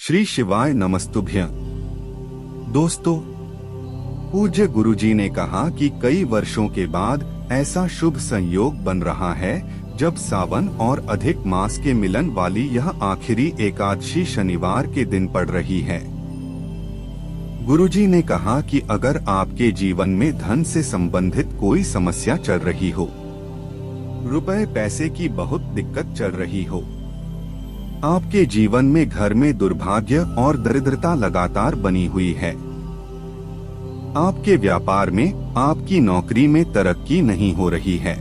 श्री शिवाय नमस्तुभ्यं। दोस्तों, पूज्य गुरुजी ने कहा कि कई वर्षों के बाद ऐसा शुभ संयोग बन रहा है जब सावन और अधिक मास के मिलन वाली यह आखिरी एकादशी शनिवार के दिन पड़ रही है। गुरुजी ने कहा कि अगर आपके जीवन में धन से संबंधित कोई समस्या चल रही हो, रुपए पैसे की बहुत दिक्कत चल रही हो, आपके जीवन में घर में दुर्भाग्य और दरिद्रता लगातार बनी हुई है, आपके व्यापार में, आपकी नौकरी में तरक्की नहीं हो रही है,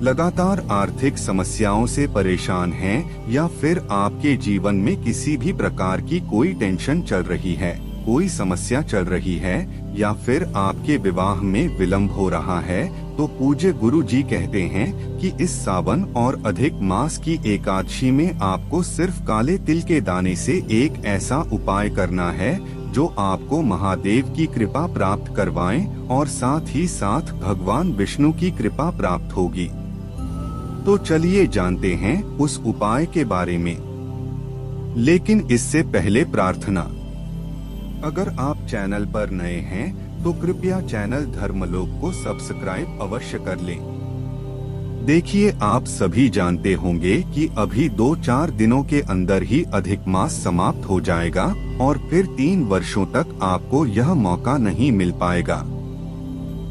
लगातार आर्थिक समस्याओं से परेशान हैं, या फिर आपके जीवन में किसी भी प्रकार की कोई टेंशन चल रही है, कोई समस्या चल रही है, या फिर आपके विवाह में विलंब हो रहा है, तो पूज्य गुरु जी कहते हैं कि इस सावन और अधिक मास की एकादशी में आपको सिर्फ काले तिल के दाने से एक ऐसा उपाय करना है जो आपको महादेव की कृपा प्राप्त करवाएं और साथ ही साथ भगवान विष्णु की कृपा प्राप्त होगी। तो चलिए जानते हैं उस उपाय के बारे में। लेकिन इससे पहले प्रार्थना, अगर आप चैनल पर नए हैं तो कृपया चैनल धर्मलोक को सब्सक्राइब अवश्य कर लें। देखिए, आप सभी जानते होंगे कि अभी 2-4 दिनों के अंदर ही अधिक मास समाप्त हो जाएगा और फिर 3 वर्षों तक आपको यह मौका नहीं मिल पाएगा।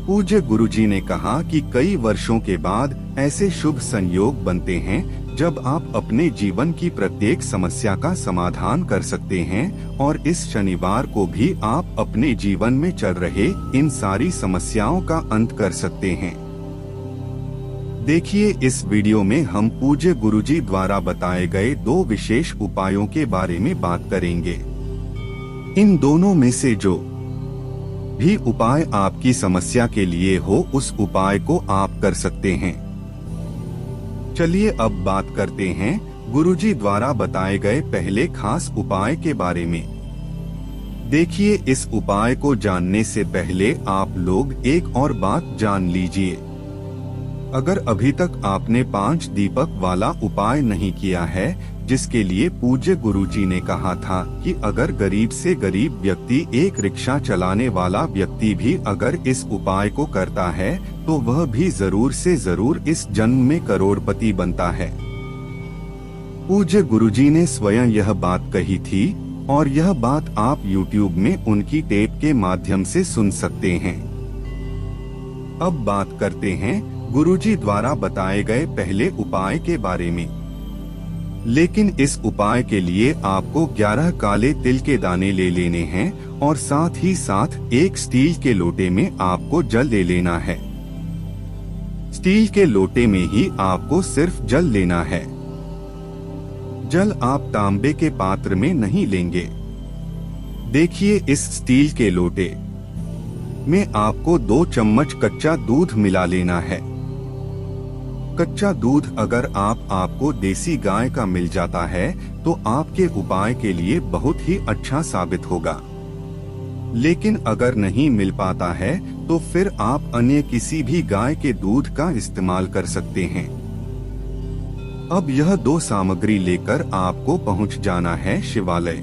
पूज्य गुरुजी ने कहा कि कई वर्षों के बाद ऐसे शुभ संयोग बनते हैं जब आप अपने जीवन की प्रत्येक समस्या का समाधान कर सकते हैं, और इस शनिवार को भी आप अपने जीवन में चल रहे इन सारी समस्याओं का अंत कर सकते हैं। देखिए, इस वीडियो में हम पूज्य गुरुजी द्वारा बताए गए 2 विशेष उपायों के बारे में बात करेंगे। इन दोनों में से जो भी उपाय आपकी समस्या के लिए हो, उस उपाय को आप कर सकते हैं। चलिए अब बात करते हैं गुरुजी द्वारा बताए गए पहले खास उपाय के बारे में। देखिए, इस उपाय को जानने से पहले आप लोग एक और बात जान लीजिए। अगर अभी तक आपने 5 दीपक वाला उपाय नहीं किया है, जिसके लिए पूज्य गुरुजी ने कहा था कि अगर गरीब से गरीब व्यक्ति, एक रिक्शा चलाने वाला व्यक्ति भी अगर इस उपाय को करता है तो वह भी जरूर से जरूर इस जन्म में करोड़पति बनता है। पूज्य गुरुजी ने स्वयं यह बात कही थी और यह बात आप YouTube में उनकी टेप के माध्यम से सुन सकते हैं। अब बात करते हैं गुरुजी द्वारा बताए गए पहले उपाय के बारे में। लेकिन इस उपाय के लिए आपको 11 काले तिल के दाने ले लेने हैं और साथ ही साथ एक स्टील के लोटे में आपको जल ले लेना है। स्टील के लोटे में ही आपको सिर्फ जल लेना है। जल आप तांबे के पात्र में नहीं लेंगे। देखिए, इस स्टील के लोटे में आपको 2 चम्मच कच्चा दूध मिला लेना है। कच्चा दूध अगर आपको देसी गाय का मिल जाता है तो आपके उपाय के लिए बहुत ही अच्छा साबित होगा। लेकिन अगर नहीं मिल पाता है तो फिर आप अन्य किसी भी गाय के दूध का इस्तेमाल कर सकते हैं। अब यह 2 सामग्री लेकर आपको पहुंच जाना है शिवालय।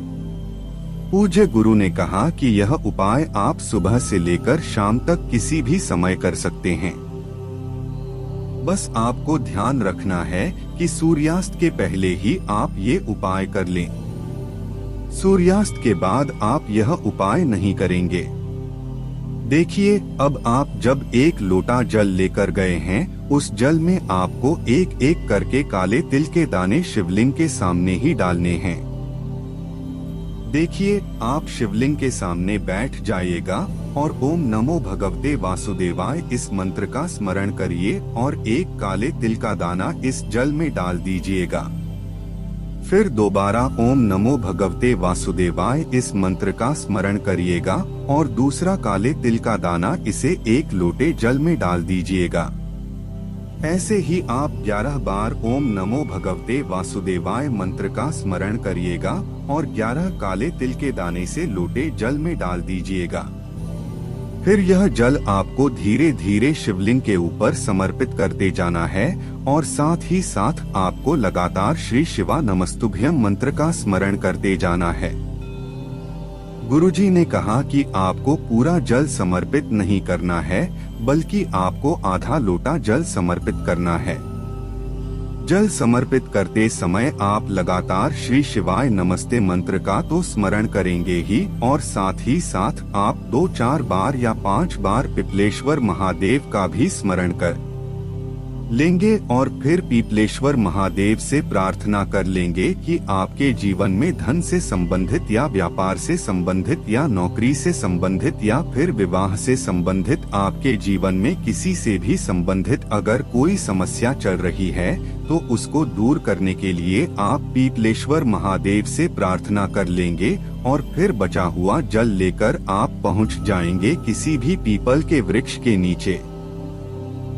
पूज्य गुरु ने कहा कि यह उपाय आप सुबह से लेकर शाम तक किसी भी समय कर सकते हैं। बस आपको ध्यान रखना है कि सूर्यास्त के पहले ही आप ये उपाय कर लें। सूर्यास्त के बाद आप यह उपाय नहीं करेंगे। देखिए, अब आप जब एक लोटा जल लेकर गए हैं, उस जल में आपको एक एक करके काले तिल के दाने शिवलिंग के सामने ही डालने हैं। देखिए, आप शिवलिंग के सामने बैठ जाइएगा और ओम नमो भगवते वासुदेवाय इस मंत्र का स्मरण करिए और एक काले तिल का दाना इस जल में डाल दीजिएगा। फिर दोबारा ओम नमो भगवते वासुदेवाय इस मंत्र का स्मरण करिएगा और दूसरा काले तिल का दाना इसे एक लोटे जल में डाल दीजिएगा। ऐसे ही आप 11 बार ओम नमो भगवते वासुदेवाय मंत्र का स्मरण करिएगा और 11 काले तिल के दाने से लोटे जल में डाल दीजिएगा। फिर यह जल आपको धीरे धीरे शिवलिंग के ऊपर समर्पित करते जाना है और साथ ही साथ आपको लगातार श्री शिवा नमस्तुभ्यम मंत्र का स्मरण करते जाना है। गुरुजी ने कहा कि आपको पूरा जल समर्पित नहीं करना है, बल्कि आपको आधा लोटा जल समर्पित करना है। जल समर्पित करते समय आप लगातार श्री शिवाय नमस्ते मंत्र का तो स्मरण करेंगे ही, और साथ ही साथ आप 2-4 बार या 5 बार पिपलेश्वर महादेव का भी स्मरण कर लेंगे, और फिर पिपलेश्वर महादेव से प्रार्थना कर लेंगे कि आपके जीवन में धन से संबंधित या व्यापार से संबंधित या नौकरी से संबंधित या फिर विवाह से संबंधित आपके जीवन में किसी से भी संबंधित अगर कोई समस्या चल रही है तो उसको दूर करने के लिए आप पिपलेश्वर महादेव से प्रार्थना कर लेंगे, और फिर बचा हुआ जल लेकर आप पहुंच जाएंगे किसी भी पीपल के वृक्ष के नीचे।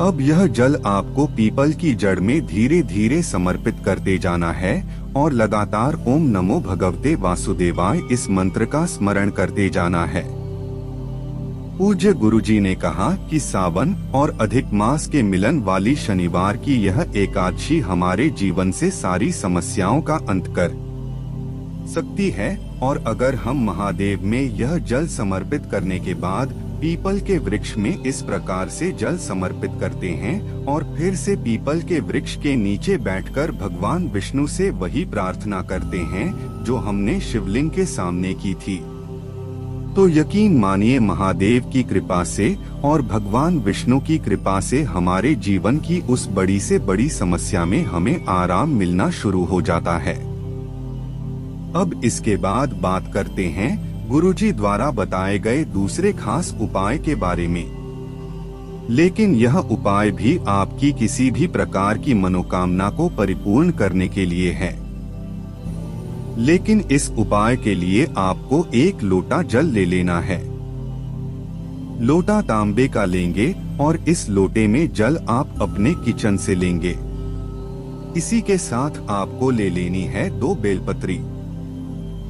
अब यह जल आपको पीपल की जड़ में धीरे धीरे समर्पित करते जाना है, और लगातार ओम नमो भगवते वासुदेवाय इस मंत्र का स्मरण करते जाना है। पूज्य गुरुजी ने कहा कि सावन और अधिक मास के मिलन वाली शनिवार की यह एकादशी हमारे जीवन से सारी समस्याओं का अंत कर सकती है, और अगर हम महादेव में यह जल समर्पित करने के बाद पीपल के वृक्ष में इस प्रकार से जल समर्पित करते हैं और फिर से पीपल के वृक्ष के नीचे बैठकर भगवान विष्णु से वही प्रार्थना करते हैं जो हमने शिवलिंग के सामने की थी, तो यकीन मानिए महादेव की कृपा से और भगवान विष्णु की कृपा से हमारे जीवन की उस बड़ी से बड़ी समस्या में हमें आराम मिलना शुरू हो जाता है। अब इसके बाद बात करते हैं गुरुजी द्वारा बताए गए दूसरे खास उपाय के बारे में। लेकिन यह उपाय भी आपकी किसी भी प्रकार की मनोकामना को परिपूर्ण करने के लिए है। लेकिन इस उपाय के लिए आपको 1 लोटा जल ले लेना है। लोटा तांबे का लेंगे और इस लोटे में जल आप अपने किचन से लेंगे। इसी के साथ आपको ले लेनी है 2 बेलपत्री।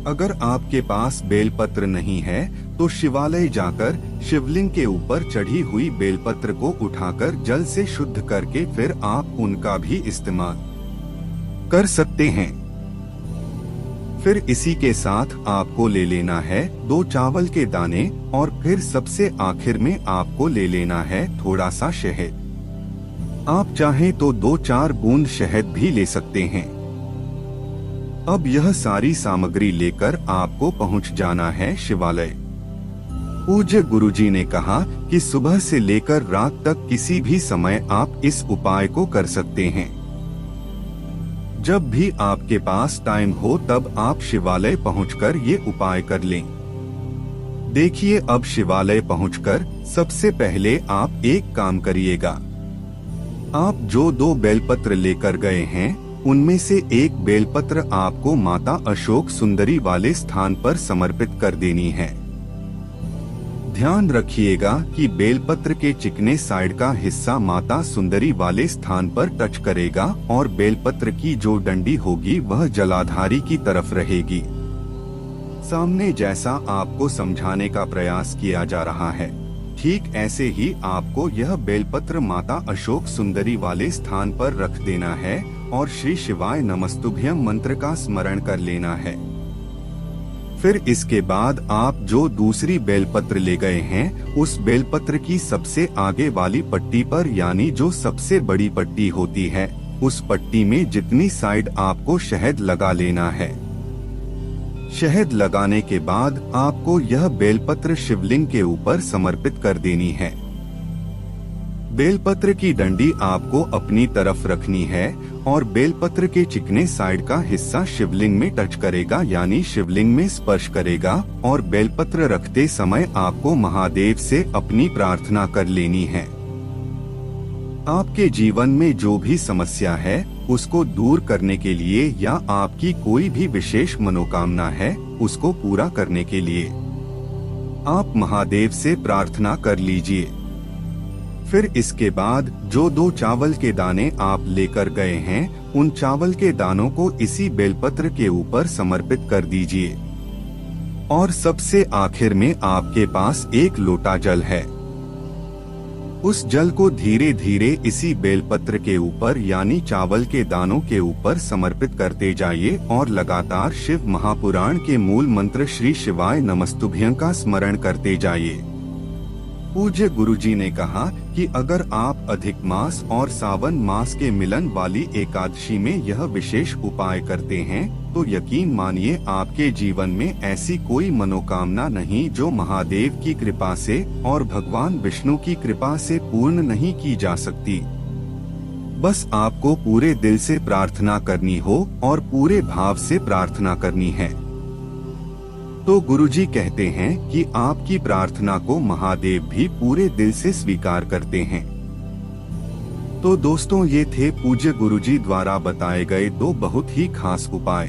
अगर आपके पास बेलपत्र नहीं है तो शिवालय जाकर शिवलिंग के ऊपर चढ़ी हुई बेलपत्र को उठाकर जल से शुद्ध करके फिर आप उनका भी इस्तेमाल कर सकते हैं। फिर इसी के साथ आपको ले लेना है 2 चावल के दाने, और फिर सबसे आखिर में आपको ले लेना है थोड़ा सा शहद। आप चाहें तो 2-4 बूंद शहद भी ले सकते हैं। अब यह सारी सामग्री लेकर आपको पहुंच जाना है शिवालय। पूज्य गुरुजी ने कहा कि सुबह से लेकर रात तक किसी भी समय आप इस उपाय को कर सकते हैं। जब भी आपके पास टाइम हो तब आप शिवालय पहुंचकर ये उपाय कर लें। देखिए, अब शिवालय पहुंचकर सबसे पहले आप एक काम करिएगा। आप जो 2 बेलपत्र लेकर गए हैं उनमें से 1 बेलपत्र आपको माता अशोक सुंदरी वाले स्थान पर समर्पित कर देनी है। ध्यान रखिएगा कि बेलपत्र के चिकने साइड का हिस्सा माता सुंदरी वाले स्थान पर टच करेगा और बेलपत्र की जो डंडी होगी वह जलाधारी की तरफ रहेगी। सामने जैसा आपको समझाने का प्रयास किया जा रहा है, ठीक ऐसे ही आपको यह बेलपत्र माता अशोक सुंदरी वाले स्थान पर रख देना है और श्री शिवाय नमस्तुभ्यम मंत्र का स्मरण कर लेना है। फिर इसके बाद आप जो दूसरी बेलपत्र ले गए हैं उस बेलपत्र की सबसे आगे वाली पट्टी पर, यानी जो सबसे बड़ी पट्टी होती है, उस पट्टी में जितनी साइड आपको शहद लगा लेना है। शहद लगाने के बाद आपको यह बेलपत्र शिवलिंग के ऊपर समर्पित कर देनी है। बेलपत्र की डंडी आपको अपनी तरफ रखनी है और बेलपत्र के चिकने साइड का हिस्सा शिवलिंग में टच करेगा, यानी शिवलिंग में स्पर्श करेगा, और बेलपत्र रखते समय आपको महादेव से अपनी प्रार्थना कर लेनी है। आपके जीवन में जो भी समस्या है उसको दूर करने के लिए या आपकी कोई भी विशेष मनोकामना है उसको पूरा करने के लिए आप महादेव से प्रार्थना कर लीजिए। फिर इसके बाद जो 2 चावल के दाने आप लेकर गए हैं उन चावल के दानों को इसी बेलपत्र के ऊपर समर्पित कर दीजिए। और सबसे आखिर में आपके पास 1 लोटा जल है। उस जल को धीरे धीरे इसी बेलपत्र के ऊपर यानी चावल के दानों के ऊपर समर्पित करते जाइए और लगातार शिव महापुराण के मूल मंत्र श्री शिवाय नमस्तुभ्यं का स्मरण करते जाइए। पूज्य गुरुजी ने कहा कि अगर आप अधिक मास और सावन मास के मिलन वाली एकादशी में यह विशेष उपाय करते हैं तो यकीन मानिए आपके जीवन में ऐसी कोई मनोकामना नहीं जो महादेव की कृपा से और भगवान विष्णु की कृपा से पूर्ण नहीं की जा सकती। बस आपको पूरे दिल से प्रार्थना करनी हो और पूरे भाव से प्रार्थना करनी है। तो गुरुजी कहते हैं कि आपकी प्रार्थना को महादेव भी पूरे दिल से स्वीकार करते हैं। तो दोस्तों, ये थे पूज्य गुरुजी द्वारा बताए गए 2 बहुत ही खास उपाय।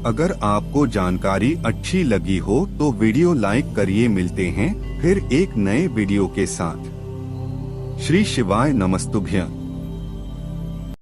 अगर आपको जानकारी अच्छी लगी हो तो वीडियो लाइक करिए। मिलते हैं फिर एक नए वीडियो के साथ। श्री शिवाय नमस्तुभ्यं।